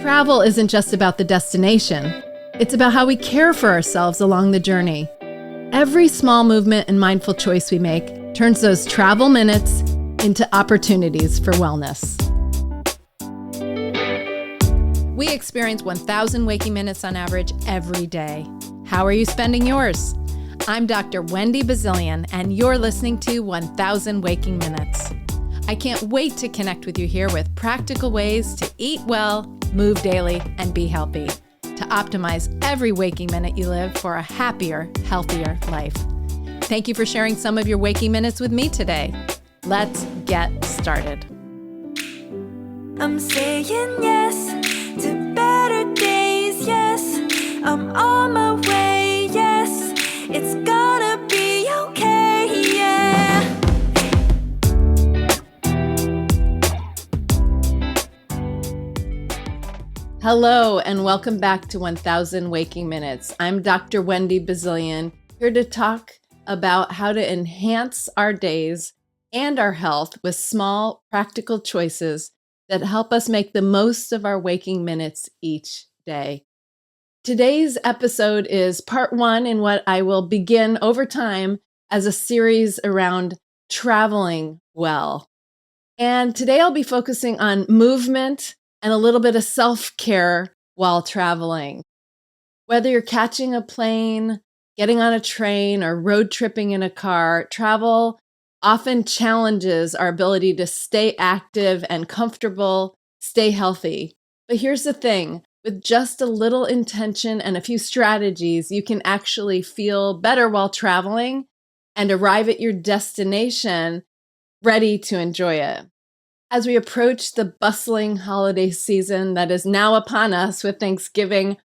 Travel isn't just about the destination. It's about how we care for ourselves along the journey. Every small movement and mindful choice we make turns those travel minutes into opportunities for wellness. We experience 1,000 waking minutes on average every day. How are you spending yours? I'm Dr. Wendy Bazilian, and you're listening to 1,000 Waking Minutes. I can't wait to connect with you here with practical ways to eat well, move daily, and be healthy, to optimize every waking minute you live for a happier, healthier life. Thank you for sharing some of your waking minutes with me today. Let's get started. I'm saying yes to better days, yes. I'm on my way, yes. It's gonna be okay, yeah. Hello, and welcome back to 1,000 Waking Minutes. I'm Dr. Wendy Bazilian, here to talk about how to enhance our days and our health with small, practical choices that help us make the most of our waking minutes each day. Today's episode is part one in what I will begin over time as a series around traveling well. And today I'll be focusing on movement and a little bit of self-care while traveling. Whether you're catching a plane, getting on a train, or road tripping in a car, travel often challenges our ability to stay active and comfortable, stay healthy. But here's the thing, with just a little intention and a few strategies, you can actually feel better while traveling and arrive at your destination ready to enjoy it. As we approach the bustling holiday season that is now upon us, with Thanksgiving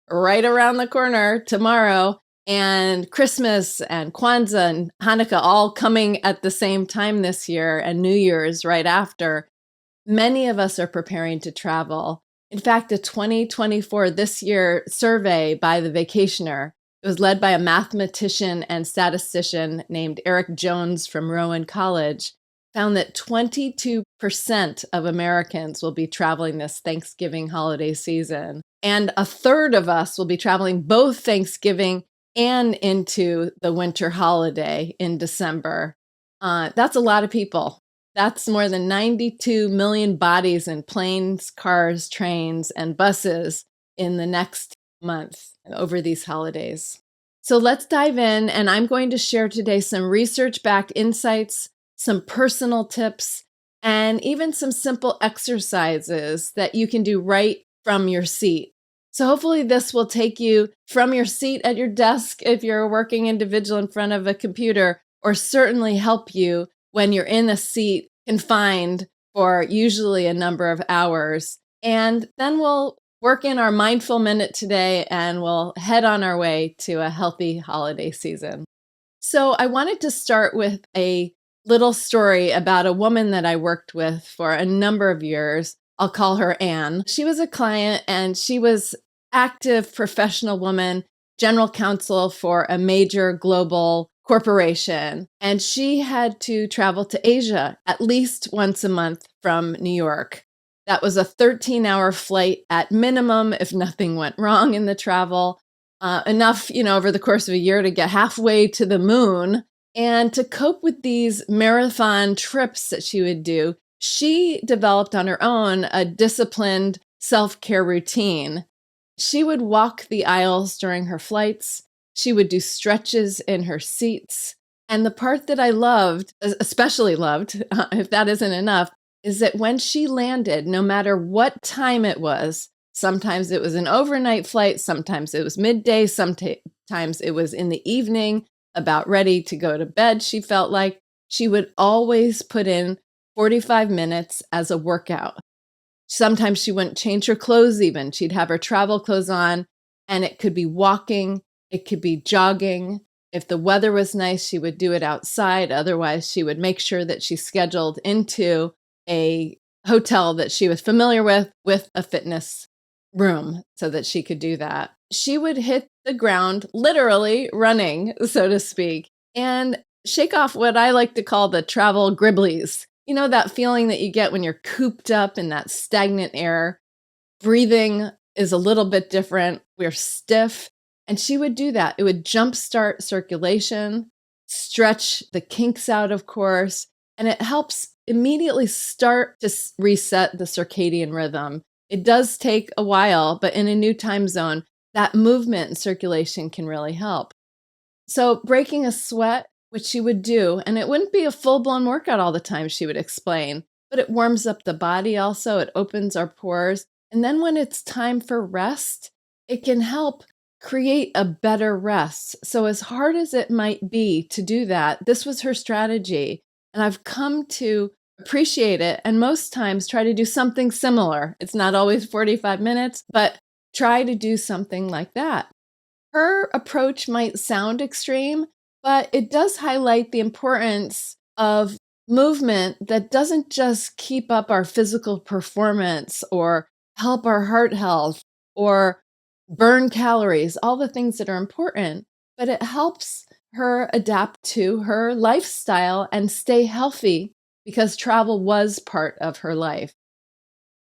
right around the corner tomorrow, and Christmas and Kwanzaa and Hanukkah all coming at the same time this year, and New Year's right after, many of us are preparing to travel. In fact, a 2024 this year survey by The Vacationer, it was led by a mathematician and statistician named Eric Jones from Rowan College, found that 22% of Americans will be traveling this Thanksgiving holiday season. And a third of us will be traveling both Thanksgiving and into the winter holiday in December. That's a lot of people. That's more than 92 million bodies in planes, cars, trains, and buses in the next month over these holidays. So let's dive in, and I'm going to share today some research-backed insights, some personal tips, and even some simple exercises that you can do right from your seat. So hopefully this will take you from your seat at your desk if you're a working individual in front of a computer, or certainly help you when you're in a seat confined for usually a number of hours. And then we'll work in our mindful minute today, and we'll head on our way to a healthy holiday season. So I wanted to start with a little story about a woman that I worked with for a number of years. I'll call her Anne. She was a client, and she was active professional woman, general counsel for a major global corporation. And she had to travel to Asia at least once a month from New York. That was a 13-hour flight at minimum if nothing went wrong in the travel. Enough, over the course of a year to get halfway to the moon. And to cope with these marathon trips that she would do, she developed on her own a disciplined self-care routine. She would walk the aisles during her flights. She would do stretches in her seats. And the part that I loved, especially loved, if that isn't enough, is that when she landed, no matter what time it was, sometimes it was an overnight flight, sometimes it was midday, sometimes it was in the evening, about ready to go to bed, she felt like, she would always put in 45 minutes as a workout. Sometimes she wouldn't change her clothes even. She'd have her travel clothes on, and it could be walking, it could be jogging. If the weather was nice, she would do it outside. Otherwise, she would make sure that she scheduled into a hotel that she was familiar with a fitness room so that she could do that. She would hit the ground, literally running, so to speak, and shake off what I like to call the travel gribblies. That feeling that you get when you're cooped up in that stagnant air. breathing is a little bit different. We're stiff. And she would do that. It would jumpstart circulation, stretch the kinks out, of course, and it helps immediately start to reset the circadian rhythm. It does take a while, but in a new time zone, that movement and circulation can really help. So breaking a sweat, which she would do, and it wouldn't be a full-blown workout all the time, she would explain, but it warms up the body also, it opens our pores. And then when it's time for rest, it can help create a better rest. So as hard as it might be to do that, this was her strategy. And I've come to appreciate it and most times try to do something similar. It's not always 45 minutes, but try to do something like that. Her approach might sound extreme, but it does highlight the importance of movement that doesn't just keep up our physical performance or help our heart health or burn calories, all the things that are important, but it helps her adapt to her lifestyle and stay healthy because travel was part of her life.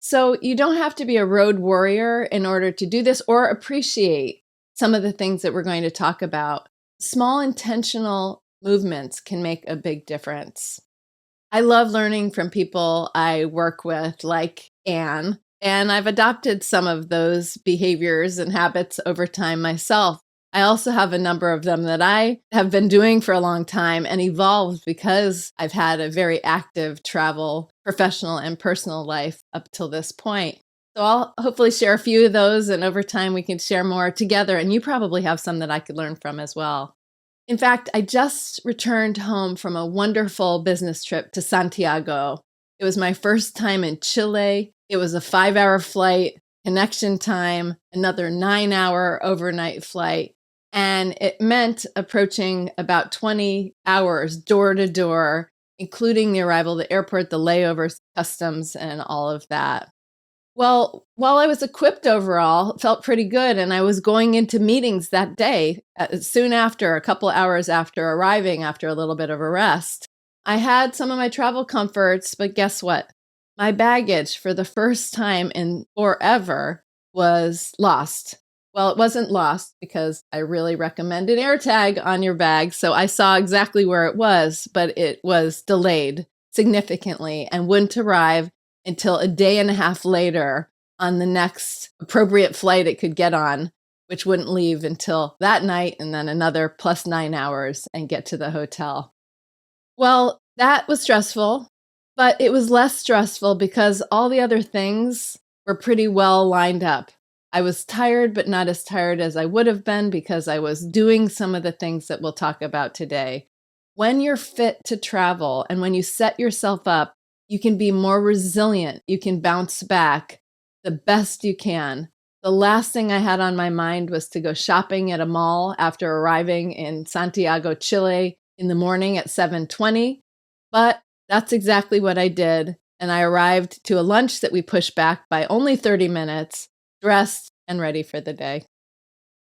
So you don't have to be a road warrior in order to do this or appreciate some of the things that we're going to talk about. Small intentional movements can make a big difference. I love learning from people I work with, like Anne, and I've adopted some of those behaviors and habits over time myself. I also have a number of them that I have been doing for a long time and evolved because I've had a very active travel, professional and personal life up till this point. So I'll hopefully share a few of those, and over time we can share more together, and you probably have some that I could learn from as well. In fact, I just returned home from a wonderful business trip to Santiago. It was my first time in Chile. It was a 5-hour flight, connection time, another 9-hour overnight flight. And it meant approaching about 20 hours door to door, including the arrival at the airport, the layovers, customs, and all of that. Well, while I was equipped overall, it felt pretty good. And I was going into meetings that day, soon after, a couple hours after arriving, after a little bit of a rest. I had some of my travel comforts, but guess what? My baggage for the first time in forever was lost. Well, it wasn't lost because I really recommend an AirTag on your bag. So I saw exactly where it was, but it was delayed significantly and wouldn't arrive until a day and a half later on the next appropriate flight it could get on, which wouldn't leave until that night and then another plus 9 hours and get to the hotel. Well, that was stressful, but it was less stressful because all the other things were pretty well lined up. I was tired, but not as tired as I would have been because I was doing some of the things that we'll talk about today. When you're fit to travel and when you set yourself up, you can be more resilient. You can bounce back the best you can. The last thing I had on my mind was to go shopping at a mall after arriving in Santiago, Chile in the morning at 7:20, but that's exactly what I did. And I arrived to a lunch that we pushed back by only 30 minutes, dressed and ready for the day.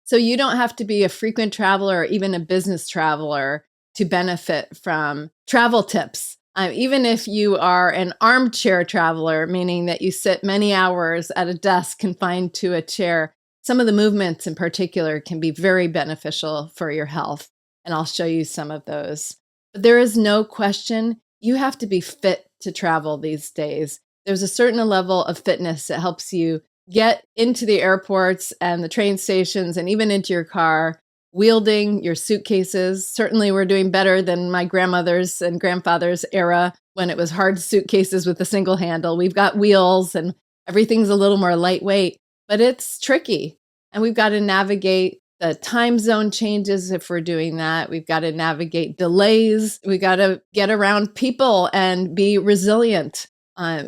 So you don't have to be a frequent traveler or even a business traveler to benefit from travel tips. Even if you are an armchair traveler, meaning that you sit many hours at a desk confined to a chair, some of the movements in particular can be very beneficial for your health. And I'll show you some of those. But there is no question you have to be fit to travel these days. There's a certain level of fitness that helps you get into the airports and the train stations and even into your car, wielding your suitcases. Certainly we're doing better than my grandmother's and grandfather's era when it was hard suitcases with a single handle. We've got wheels and everything's a little more lightweight, but it's tricky. And we've got to navigate the time zone changes if we're doing that. We've got to navigate delays. We've got to get around people and be resilient.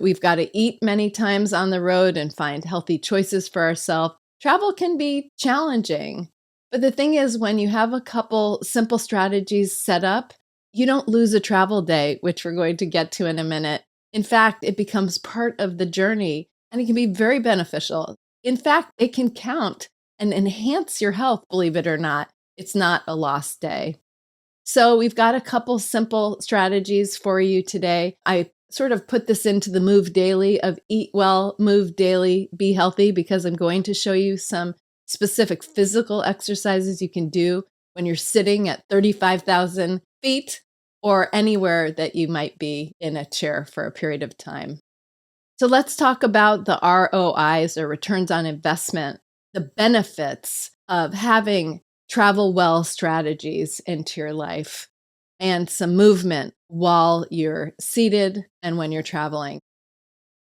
We've got to eat many times on the road and find healthy choices for ourselves. Travel can be challenging. But the thing is, when you have a couple simple strategies set up, you don't lose a travel day, which we're going to get to in a minute. In fact, it becomes part of the journey and it can be very beneficial. In fact, it can count and enhance your health, believe it or not. It's not a lost day. So we've got a couple simple strategies for you today. I sort of put this into the move daily of eat well, move daily, be healthy, because I'm going to show you some specific physical exercises you can do when you're sitting at 35,000 feet or anywhere that you might be in a chair for a period of time. So let's talk about the ROIs, or returns on investment, the benefits of having travel well strategies into your life, and some movement while you're seated and when you're traveling.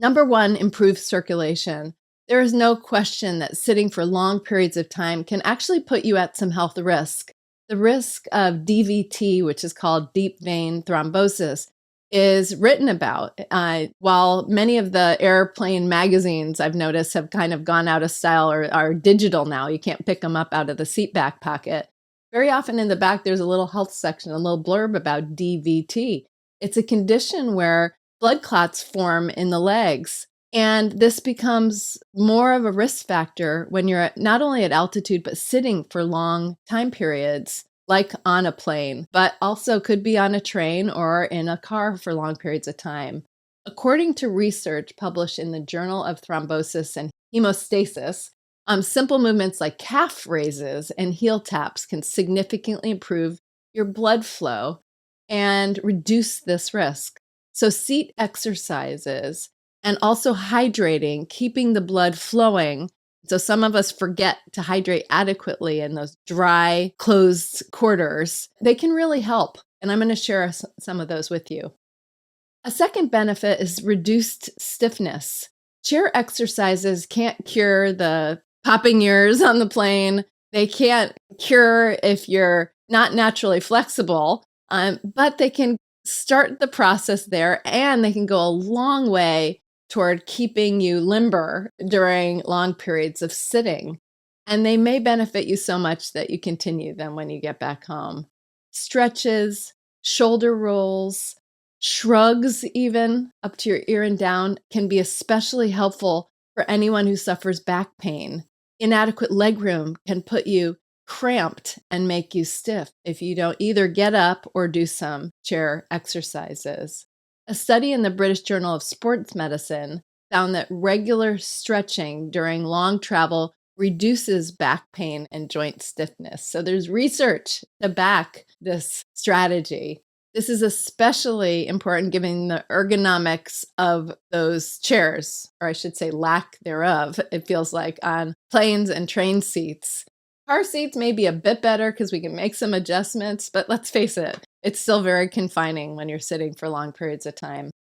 Number one, improve circulation. There is no question that sitting for long periods of time can actually put you at some health risk. The risk of DVT, which is called deep vein thrombosis, is written about. While many of the airplane magazines I've noticed have kind of gone out of style or are digital now, you can't pick them up out of the seat back pocket. Very often in the back, there's a little health section, a little blurb about DVT. It's a condition where blood clots form in the legs. And this becomes more of a risk factor when you're not only at altitude, but sitting for long time periods, like on a plane, but also could be on a train or in a car for long periods of time. According to research published in the Journal of Thrombosis and Hemostasis, simple movements like calf raises and heel taps can significantly improve your blood flow and reduce this risk. So seat exercises and also hydrating, keeping the blood flowing. So some of us forget to hydrate adequately in those dry, closed quarters. They can really help. And I'm going to share some of those with you. A second benefit is reduced stiffness. Chair exercises can't cure the popping ears on the plane. They can't cure if you're not naturally flexible, but they can start the process there, and they can go a long way toward keeping you limber during long periods of sitting. And they may benefit you so much that you continue them when you get back home. Stretches, shoulder rolls, shrugs, even up to your ear and down, can be especially helpful for anyone who suffers back pain. Inadequate leg room can put you cramped and make you stiff if you don't either get up or do some chair exercises. A study in the British Journal of Sports Medicine found that regular stretching during long travel reduces back pain and joint stiffness. So there's research to back this strategy. This is especially important given the ergonomics of those chairs, or I should say lack thereof, it feels like, on planes and train seats. Car seats may be a bit better because we can make some adjustments, but let's face it, it's still very confining when you're sitting for long periods of time.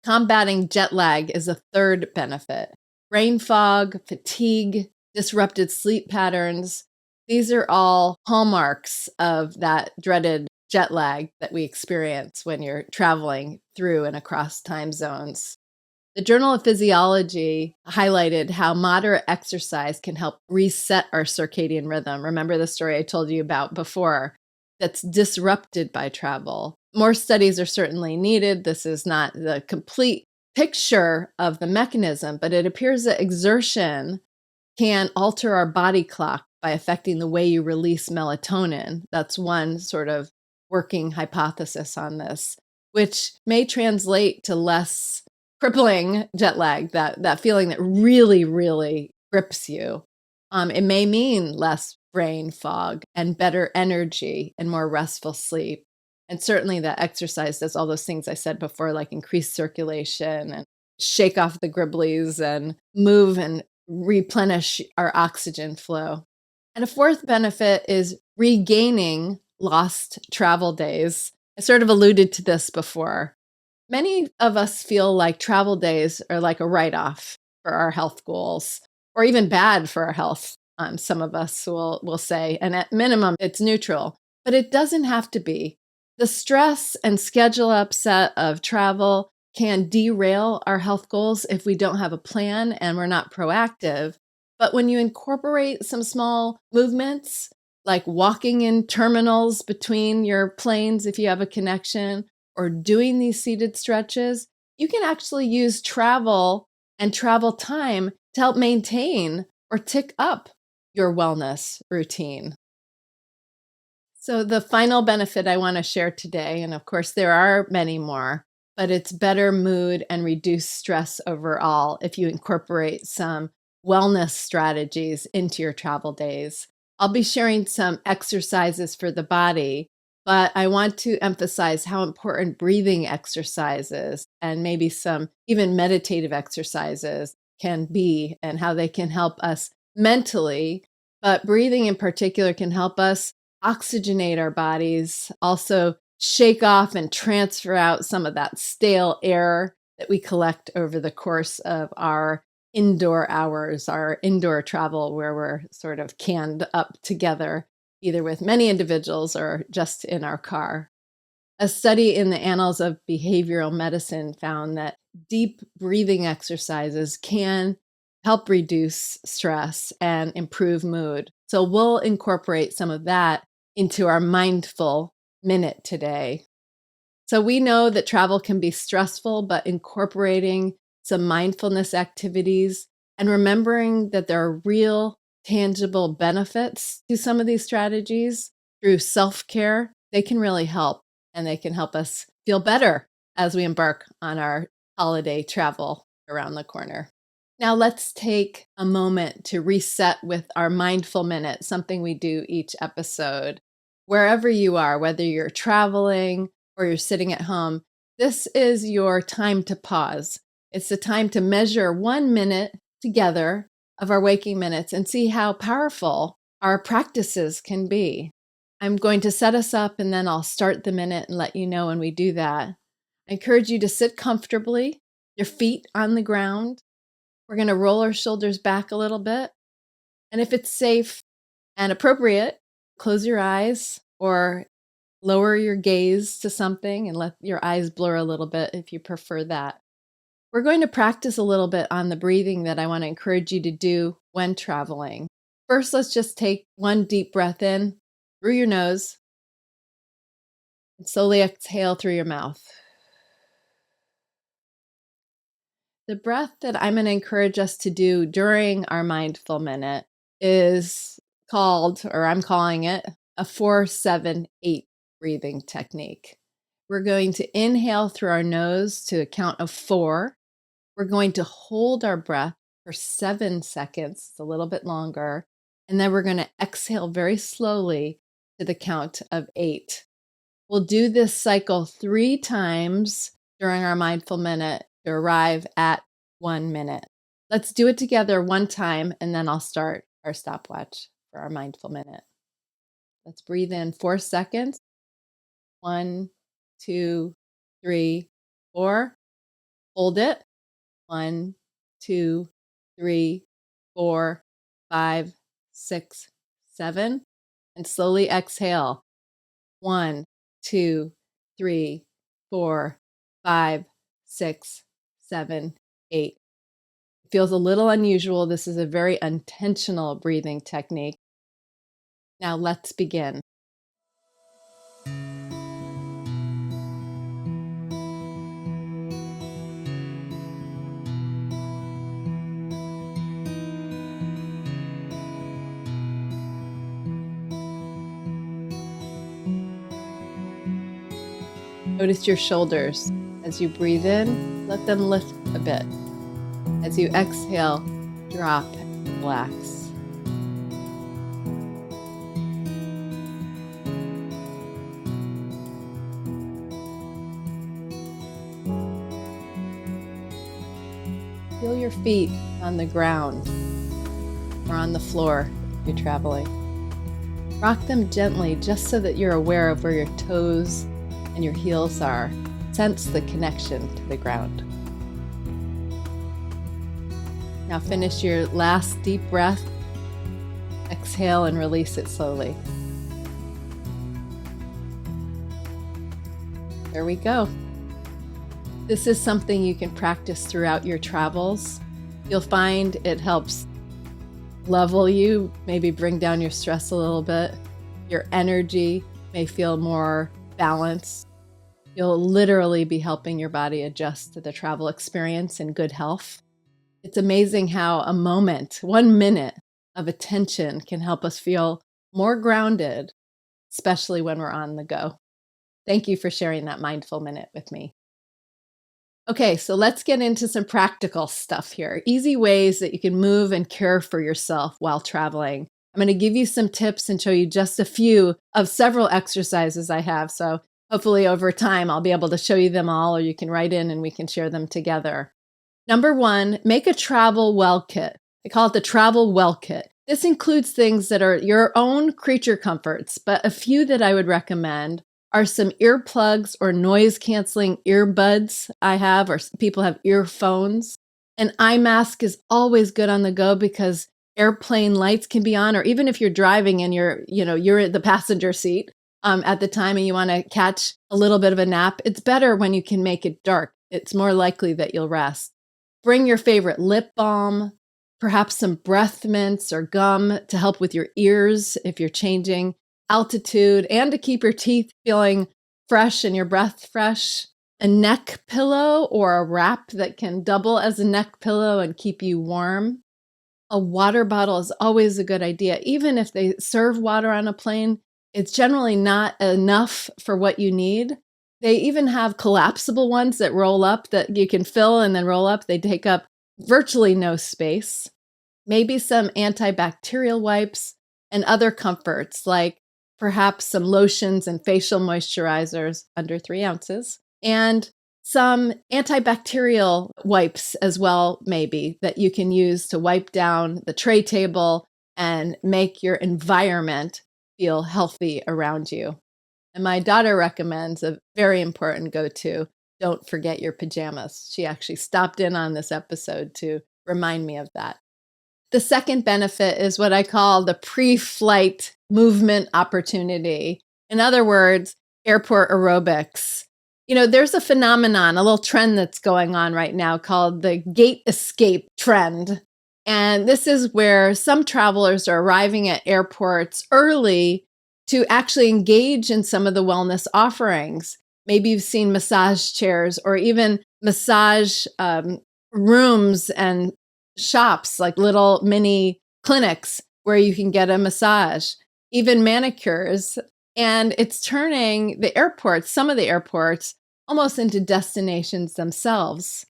Combating jet lag is a third benefit. Brain fog, fatigue, disrupted sleep patterns, these are all hallmarks of that dreaded jet lag that we experience when you're traveling through and across time zones. The Journal of Physiology highlighted how moderate exercise can help reset our circadian rhythm. Remember the story I told you about before that's disrupted by travel. More studies are certainly needed. This is not the complete picture of the mechanism, but it appears that exertion can alter our body clock by affecting the way you release melatonin. That's one sort of working hypothesis on this, which may translate to less crippling jet lag, that feeling that really, really grips you. It may mean less brain fog and better energy and more restful sleep. And certainly that exercise does all those things I said before, like increase circulation and shake off the gribblies and move and replenish our oxygen flow. And a fourth benefit is regaining lost travel days. I sort of alluded to this before. Many of us feel like travel days are like a write-off for our health goals, or even bad for our health. Some of us will say, and at minimum, it's neutral, but it doesn't have to be. The stress and schedule upset of travel can derail our health goals if we don't have a plan and we're not proactive. But when you incorporate some small movements, like walking in terminals between your planes if you have a connection, or doing these seated stretches, you can actually use travel and travel time to help maintain or tick up your wellness routine. So the final benefit I want to share today, and of course there are many more, but it's better mood and reduced stress overall if you incorporate some wellness strategies into your travel days. I'll be sharing some exercises for the body, but I want to emphasize how important breathing exercises and maybe some even meditative exercises can be and how they can help us mentally. But breathing in particular can help us oxygenate our bodies, also shake off and transfer out some of that stale air that we collect over the course of our indoor hours, our indoor travel, where we're sort of canned up together, either with many individuals or just in our car. A study in the Annals of Behavioral Medicine found that deep breathing exercises can help reduce stress and improve mood. So we'll incorporate some of that into our mindful minute today. So we know that travel can be stressful, but incorporating some mindfulness activities and remembering that there are real, tangible benefits to some of these strategies through self-care, they can really help, and they can help us feel better as we embark on our holiday travel around the corner. Now let's take a moment to reset with our mindful minute, something we do each episode. Wherever you are, whether you're traveling or you're sitting at home, this is your time to pause. It's the time to measure 1 minute together of our waking minutes and see how powerful our practices can be. I'm going to set us up and then I'll start the minute and let you know when we do that. I encourage you to sit comfortably, your feet on the ground. We're going to roll our shoulders back a little bit. And if it's safe and appropriate, close your eyes or lower your gaze to something and let your eyes blur a little bit if you prefer that. We're going to practice a little bit on the breathing that I want to encourage you to do when traveling. First, let's just take one deep breath in through your nose and slowly exhale through your mouth. The breath that I'm going to encourage us to do during our mindful minute is called, or I'm calling it, a 4-7-8 breathing technique. We're going to inhale through our nose to a count of 4. We're going to hold our breath for 7 seconds, it's a little bit longer, and then we're going to exhale very slowly to the count of 8. We'll do this cycle 3 times during our mindful minute to arrive at 1 minute. Let's do it together one time, and then I'll start our stopwatch for our mindful minute. Let's breathe in 4 seconds. 1, 2, 3, 4. Hold it. 1, 2, 3, 4, 5, 6, 7. And slowly exhale. 1, 2, 3, 4, 5, 6, 7, 8. It feels a little unusual. This is a very intentional breathing technique. Now let's begin. Notice your shoulders. As you breathe in, let them lift a bit. As you exhale, drop and relax. Feel your feet on the ground or on the floor if you're traveling. Rock them gently just so that you're aware of where your toes and your heels are. Sense the connection to the ground. Now finish your last deep breath. Exhale and release it slowly. There we go. This is something you can practice throughout your travels. You'll find it helps level you, maybe bring down your stress a little bit. Your energy may feel more balanced. You'll literally be helping your body adjust to the travel experience in good health. It's amazing how a moment, 1 minute of attention can help us feel more grounded, especially when we're on the go. Thank you for sharing that mindful minute with me. Okay, so let's get into some practical stuff here. Easy ways that you can move and care for yourself while traveling. I'm going to give you some tips and show you just a few of several exercises I have. So hopefully over time, I'll be able to show you them all, or you can write in and we can share them together. Number one, make a travel well kit. I call it the travel well kit. This includes things that are your own creature comforts, but a few that I would recommend are some earplugs or noise canceling earbuds I have, or people have earphones. An eye mask is always good on the go because airplane lights can be on, or even if you're driving and you're at the passenger seat at the time and you want to catch a little bit of a nap, it's better when you can make it dark. It's more likely that you'll rest. Bring your favorite lip balm, perhaps some breath mints or gum to help with your ears if you're changing altitude and to keep your teeth feeling fresh and your breath fresh. A neck pillow or a wrap that can double as a neck pillow and keep you warm. A water bottle is always a good idea. Even if they serve water on a plane, it's generally not enough for what you need. They even have collapsible ones that roll up that you can fill and then roll up. They take up virtually no space. Maybe some antibacterial wipes and other comforts like perhaps some lotions and facial moisturizers under 3 ounces, and some antibacterial wipes as well, maybe, that you can use to wipe down the tray table and make your environment feel healthy around you. And my daughter recommends a very important go-to: don't forget your pajamas. She actually stopped in on this episode to remind me of that. The second benefit is what I call the pre-flight movement opportunity. In other words, airport aerobics. There's a phenomenon, a little trend that's going on right now called the gate escape trend. And this is where some travelers are arriving at airports early to actually engage in some of the wellness offerings. Maybe you've seen massage chairs or even massage rooms and shops, like little mini clinics where you can get a massage, even manicures. And it's turning the airports, some of the airports, almost into destinations themselves.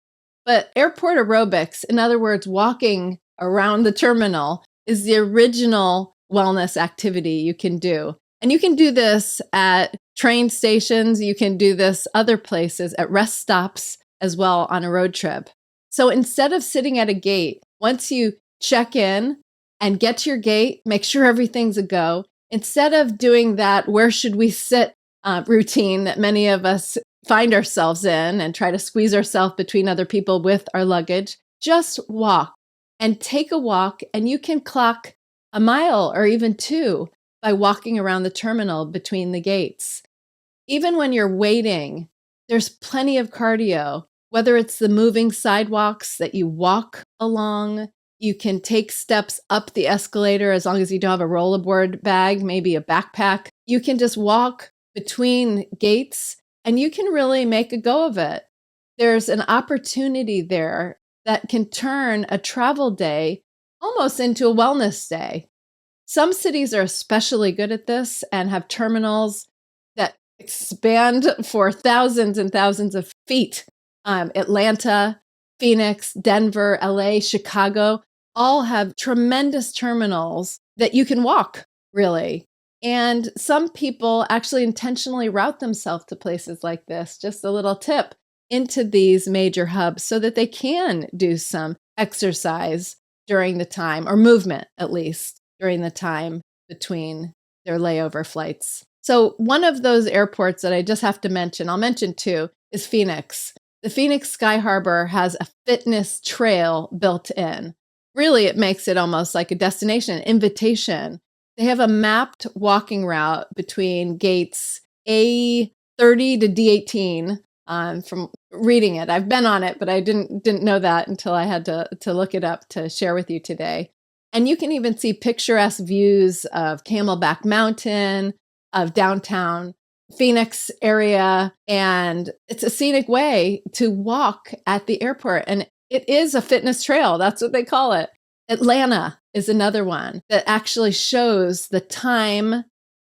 But airport aerobics, in other words, walking around the terminal, is the original wellness activity you can do. And you can do this at train stations. You can do this other places, at rest stops as well on a road trip. So instead of sitting at a gate, once you check in and get to your gate, make sure everything's a go. Instead of doing that where should we sit routine that many of us find ourselves in and try to squeeze ourselves between other people with our luggage, just walk and take a walk, and you can clock a mile or even 2 by walking around the terminal between the gates. Even when you're waiting, there's plenty of cardio. Whether it's the moving sidewalks that you walk along, you can take steps up the escalator as long as you don't have a rollerboard bag, maybe a backpack. You can just walk between gates and you can really make a go of it. There's an opportunity there that can turn a travel day almost into a wellness day. Some cities are especially good at this and have terminals that expand for thousands and thousands of feet. Atlanta, Phoenix, Denver, LA, Chicago, all have tremendous terminals that you can walk, really. And some people actually intentionally route themselves to places like this, just a little tip, into these major hubs so that they can do some exercise during the time, or movement at least, during the time between their layover flights. So one of those airports that I just have to mention, I'll mention 2, is Phoenix. The Phoenix Sky Harbor has a fitness trail built in. Really, it makes it almost like a destination, an invitation. They have a mapped walking route between gates A30 to D18. From reading it, I've been on it, but I didn't know that until I had to look it up to share with you today. And you can even see picturesque views of Camelback Mountain, of downtown Phoenix area, and it's a scenic way to walk at the airport. And it is a fitness trail. That's what they call it. Atlanta is another one that actually shows the time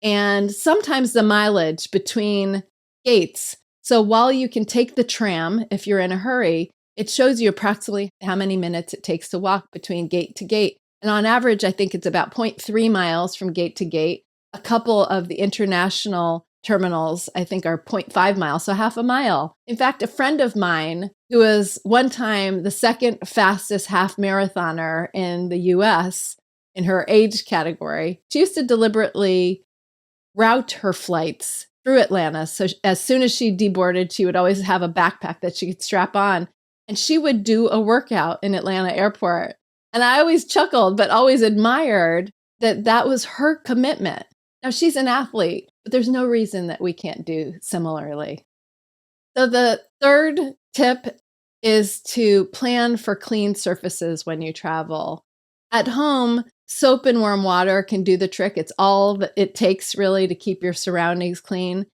and sometimes the mileage between gates. So while you can take the tram if you're in a hurry, it shows you approximately how many minutes it takes to walk between gate to gate. And on average, I think it's about 0.3 miles from gate to gate. A couple of the international terminals, I think, are 0.5 miles, so half a mile. In fact, a friend of mine who was one time the second fastest half marathoner in the US in her age category, she used to deliberately route her flights through Atlanta. So as soon as she deboarded, she would always have a backpack that she could strap on. And she would do a workout in Atlanta airport. And I always chuckled, but always admired that that was her commitment. Now, she's an athlete, but there's no reason that we can't do similarly. So the third tip is to plan for clean surfaces when you travel. At home, soap and warm water can do the trick. It's all that it takes really to keep your surroundings clean.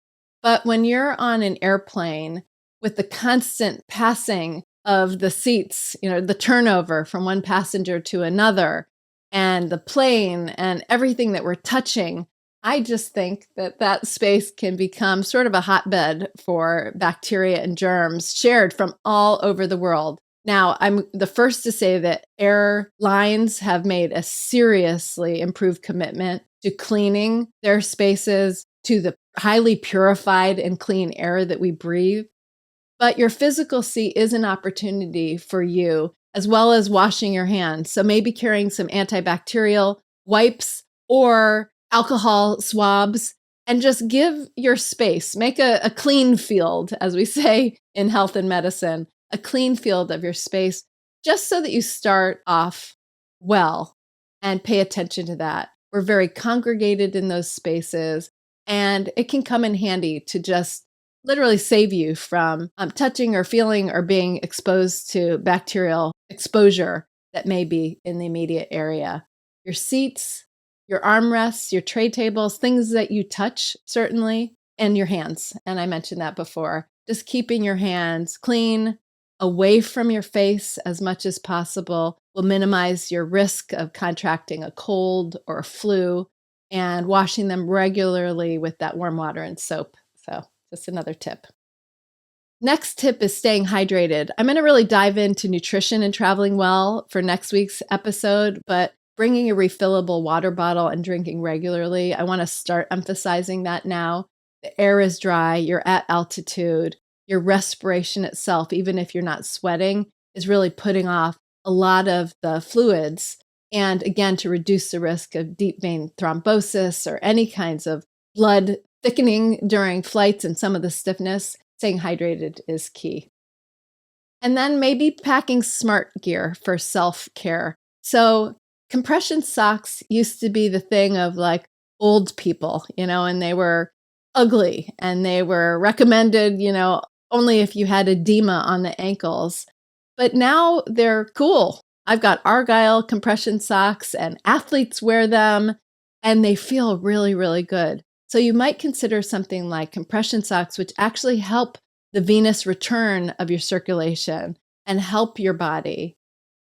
But when you're on an airplane with the constant passing of the seats, the turnover from one passenger to another, and the plane and everything that we're touching, I just think that that space can become sort of a hotbed for bacteria and germs shared from all over the world. Now, I'm the first to say that airlines have made a seriously improved commitment to cleaning their spaces, to the highly purified and clean air that we breathe. But your physical seat is an opportunity for you, as well as washing your hands. So maybe carrying some antibacterial wipes or alcohol swabs, and just give your space, make a clean field, as we say in health and medicine, a clean field of your space, just so that you start off well and pay attention to that. We're very congregated in those spaces, and it can come in handy to just literally save you from touching or feeling or being exposed to bacterial exposure that may be in the immediate area. Your seats, your armrests, your tray tables, things that you touch, certainly, and your hands. And I mentioned that before. Just keeping your hands clean, away from your face as much as possible will minimize your risk of contracting a cold or a flu, and washing them regularly with that warm water and soap. So just another tip. Next tip is staying hydrated. I'm going to really dive into nutrition and traveling well for next week's episode, but bringing a refillable water bottle and drinking regularly, I want to start emphasizing that now. The air is dry, you're at altitude, your respiration itself, even if you're not sweating, is really putting off a lot of the fluids. And again, to reduce the risk of deep vein thrombosis or any kinds of blood thickening during flights and some of the stiffness, staying hydrated is key. And then maybe packing smart gear for self-care. So compression socks used to be the thing of like old people, and they were ugly and they were recommended, only if you had edema on the ankles. But now they're cool. I've got Argyle compression socks and athletes wear them and they feel really, really good. So you might consider something like compression socks, which actually help the venous return of your circulation and help your body.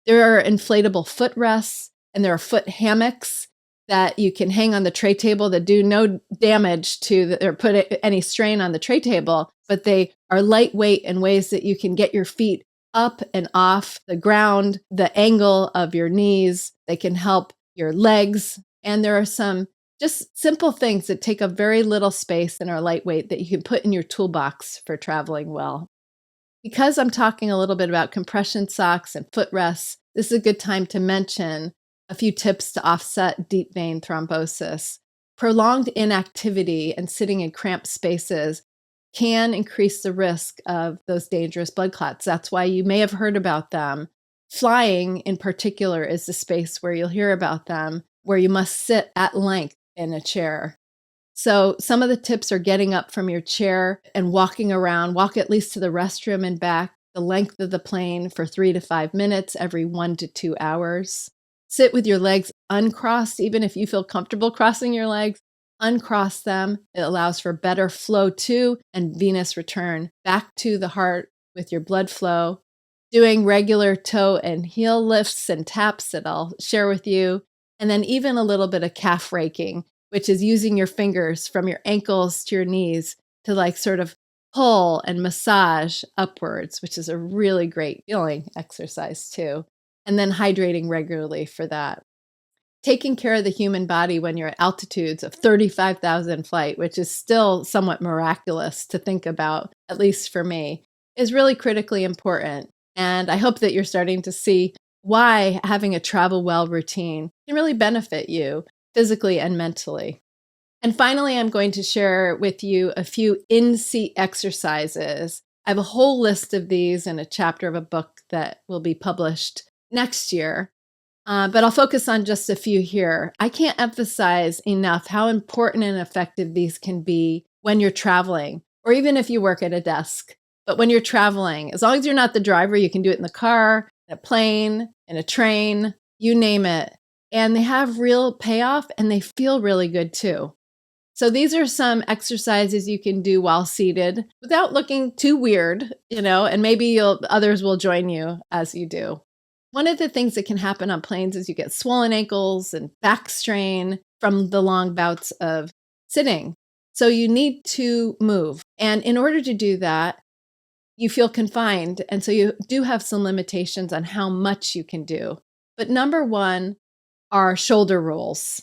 There are inflatable footrests and there are foot hammocks that you can hang on the tray table that do no damage to or put any strain on the tray table, but they are lightweight in ways that you can get your feet up and off the ground, the angle of your knees. They can help your legs. And there are some just simple things that take up very little space and are lightweight that you can put in your toolbox for traveling well. Because I'm talking a little bit about compression socks and footrests, this is a good time to mention a few tips to offset deep vein thrombosis. Prolonged inactivity and sitting in cramped spaces can increase the risk of those dangerous blood clots. That's why you may have heard about them. Flying, in particular, is the space where you'll hear about them, where you must sit at length in a chair. So some of the tips are getting up from your chair and walking around. Walk at least to the restroom and back the length of the plane for 3 to 5 minutes every 1 to 2 hours. Sit with your legs uncrossed, even if you feel comfortable crossing your legs. Uncross them. It allows for better flow to and venous return back to the heart with your blood flow. Doing regular toe and heel lifts and taps that I'll share with you. And then even a little bit of calf raking, which is using your fingers from your ankles to your knees to like sort of pull and massage upwards, which is a really great feeling exercise too. And then hydrating regularly for that. Taking care of the human body when you're at altitudes of 35,000 flight, which is still somewhat miraculous to think about, at least for me, is really critically important. And I hope that you're starting to see why having a travel well routine can really benefit you physically and mentally. And finally, I'm going to share with you a few in-seat exercises. I have a whole list of these in a chapter of a book that will be published next year. But I'll focus on just a few here. I can't emphasize enough how important and effective these can be when you're traveling, or even if you work at a desk. But when you're traveling, as long as you're not the driver, you can do it in the car, in a plane, in a train, you name it. And they have real payoff and they feel really good too. So these are some exercises you can do while seated without looking too weird, and maybe others will join you as you do. One of the things that can happen on planes is you get swollen ankles and back strain from the long bouts of sitting. So you need to move. And in order to do that, you feel confined. And so you do have some limitations on how much you can do. But number one are shoulder rolls.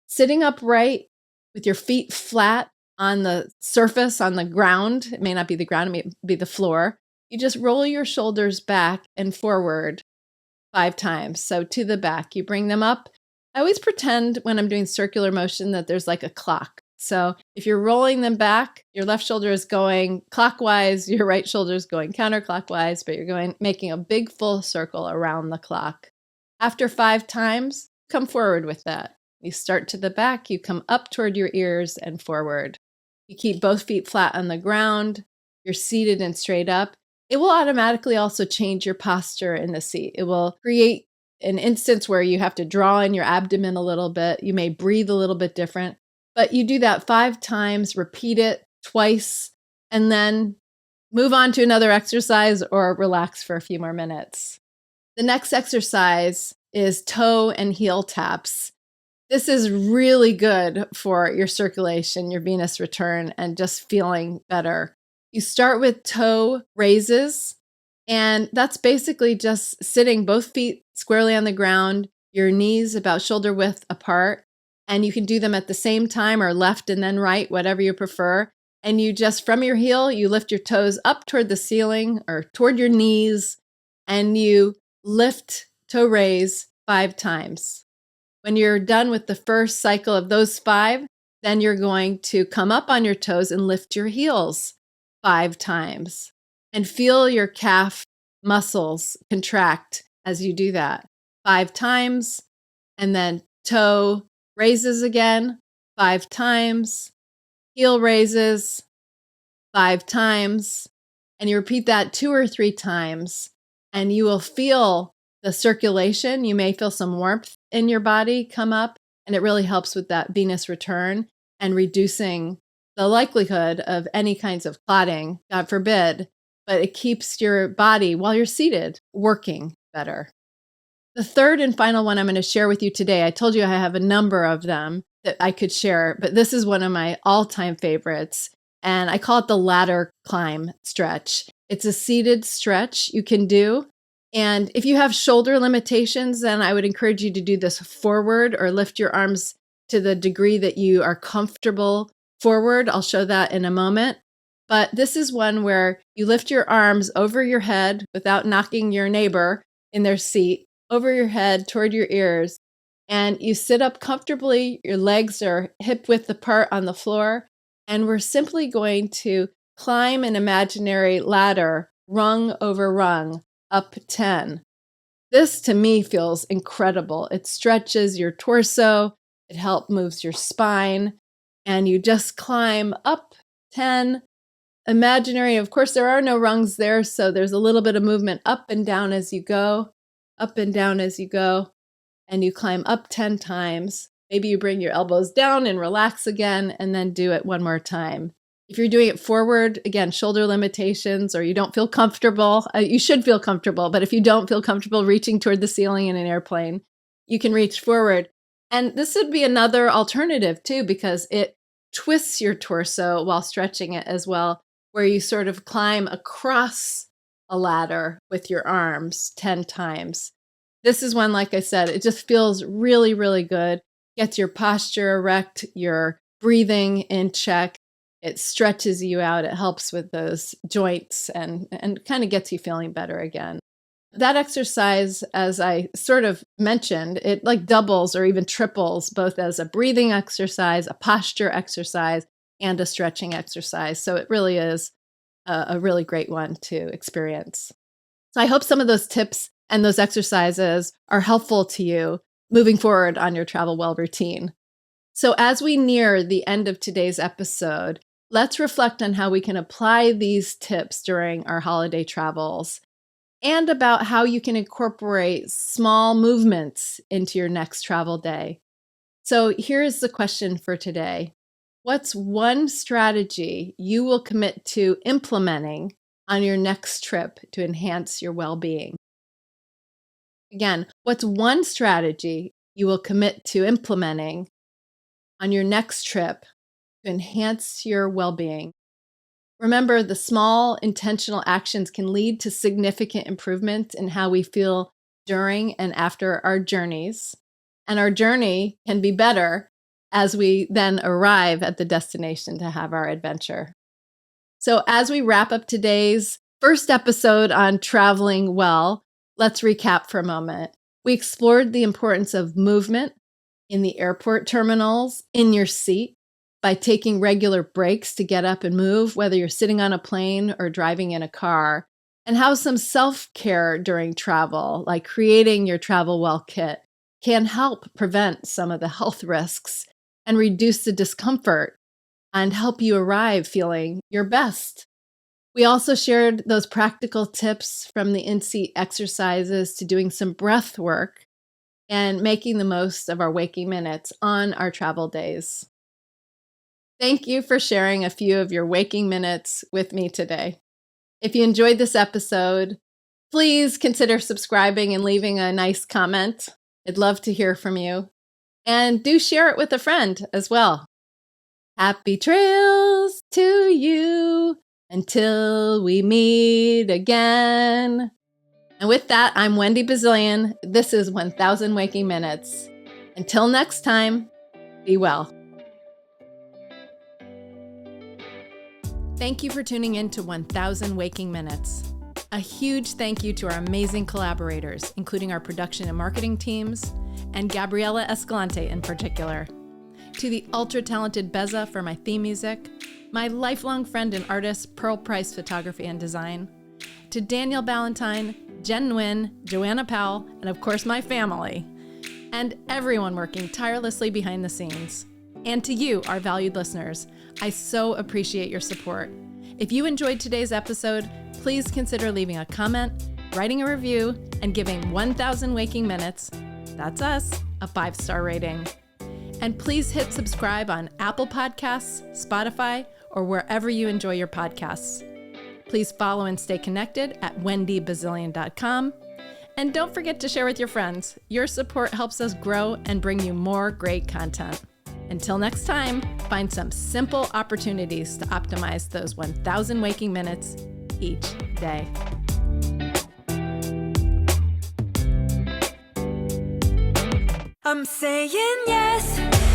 Sitting upright with your feet flat on the surface, on the ground. It may not be the ground, it may be the floor. You just roll your shoulders back and forward 5 times. So to the back, you bring them up. I always pretend when I'm doing circular motion that there's like a clock. So if you're rolling them back, your left shoulder is going clockwise, your right shoulder is going counterclockwise, but you're making a big full circle around the clock. After 5 times, come forward with that. You start to the back, you come up toward your ears and forward. You keep both feet flat on the ground. You're seated and straight up. It will automatically also change your posture in the seat. It will create an instance where you have to draw in your abdomen a little bit. You may breathe a little bit different, but you do that 5 times, repeat it twice, and then move on to another exercise or relax for a few more minutes. The next exercise is toe and heel taps. This is really good for your circulation, your venous return, and just feeling better. You start with toe raises, and that's basically just sitting both feet squarely on the ground, your knees about shoulder width apart, and you can do them at the same time or left and then right, whatever you prefer. And you just, from your heel, you lift your toes up toward the ceiling or toward your knees, and you lift toe raise 5 times. When you're done with the first cycle of those 5, then you're going to come up on your toes and lift your heels 5 times. And feel your calf muscles contract as you do that 5 times. And then toe raises again 5 times. Heel raises 5 times. And you repeat that 2 or 3 times. And you will feel the circulation. You may feel some warmth in your body come up, and it really helps with that venous return and reducing the likelihood of any kinds of clotting, God forbid, but it keeps your body, while you're seated, working better. The third and final one I'm going to share with you today, I told you I have a number of them that I could share, but this is one of my all-time favorites, and I call it the ladder climb stretch. It's a seated stretch you can do. And if you have shoulder limitations, then I would encourage you to do this forward or lift your arms to the degree that you are comfortable forward. I'll show that in a moment. But this is one where you lift your arms over your head without knocking your neighbor in their seat, over your head toward your ears, and you sit up comfortably. Your legs are hip width apart on the floor, and we're simply going to climb an imaginary ladder, rung over rung, up 10. This to me feels incredible. It stretches your torso, it helps moves your spine, and you just climb up 10. Imaginary, of course, there are no rungs there, so there's a little bit of movement up and down as you go, up and down as you go, and you climb up 10 times. Maybe you bring your elbows down and relax again, and then do it one more time. If you're doing it forward, again, shoulder limitations, or you don't feel comfortable, you should feel comfortable, but if you don't feel comfortable reaching toward the ceiling in an airplane, you can reach forward. And this would be another alternative too, because it twists your torso while stretching it as well. where you sort of climb across a ladder with your arms 10 times. This is one, like I said, it just feels really, really good. Gets your posture erect, your breathing in check. It stretches you out. It helps with those joints and kind of gets you feeling better again. That exercise, as I sort of mentioned, it like doubles or even triples both as a breathing exercise, a posture exercise, and a stretching exercise. So it really is a really great one to experience. So I hope some of those tips and those exercises are helpful to you moving forward on your travel well routine. So as we near the end of today's episode, let's reflect on how we can apply these tips during our holiday travels and about how you can incorporate small movements into your next travel day. So here's the question for today. What's one strategy you will commit to implementing on your next trip to enhance your well-being? Again, what's one strategy you will commit to implementing on your next trip to enhance your well-being? Remember, the small intentional actions can lead to significant improvement in how we feel during and after our journeys. And our journey can be better as we then arrive at the destination to have our adventure. So as we wrap up today's first episode on traveling well, let's recap for a moment. We explored the importance of movement in the airport terminals, in your seat, by taking regular breaks to get up and move, whether you're sitting on a plane or driving in a car, and how some self-care during travel, like creating your travel well kit, can help prevent some of the health risks and reduce the discomfort and help you arrive feeling your best. We also shared those practical tips from the in-seat exercises to doing some breath work and making the most of our waking minutes on our travel days. Thank you for sharing a few of your waking minutes with me today. If you enjoyed this episode, please consider subscribing and leaving a nice comment. I'd love to hear from you. And do share it with a friend as well. Happy trails to you until we meet again. And with that, I'm Wendy Bazilian. This is 1000 Waking Minutes. Until next time, be well. Thank you for tuning in to 1000 Waking Minutes. A huge thank you to our amazing collaborators, including our production and marketing teams, and Gabriela Escalante in particular. To the ultra-talented Beza for my theme music, my lifelong friend and artist, Pearl Price Photography and Design, to Daniel Ballantyne, Jen Nguyen, Joanna Powell, and of course my family, and everyone working tirelessly behind the scenes. And to you, our valued listeners, I so appreciate your support. If you enjoyed today's episode, please consider leaving a comment, writing a review, and giving 1000 Waking Minutes, that's us, a 5-star rating. And please hit subscribe on Apple Podcasts, Spotify, or wherever you enjoy your podcasts. Please follow and stay connected at wendybazilian.com. And don't forget to share with your friends. Your support helps us grow and bring you more great content. Until next time, find some simple opportunities to optimize those 1000 waking minutes each day. I'm saying yes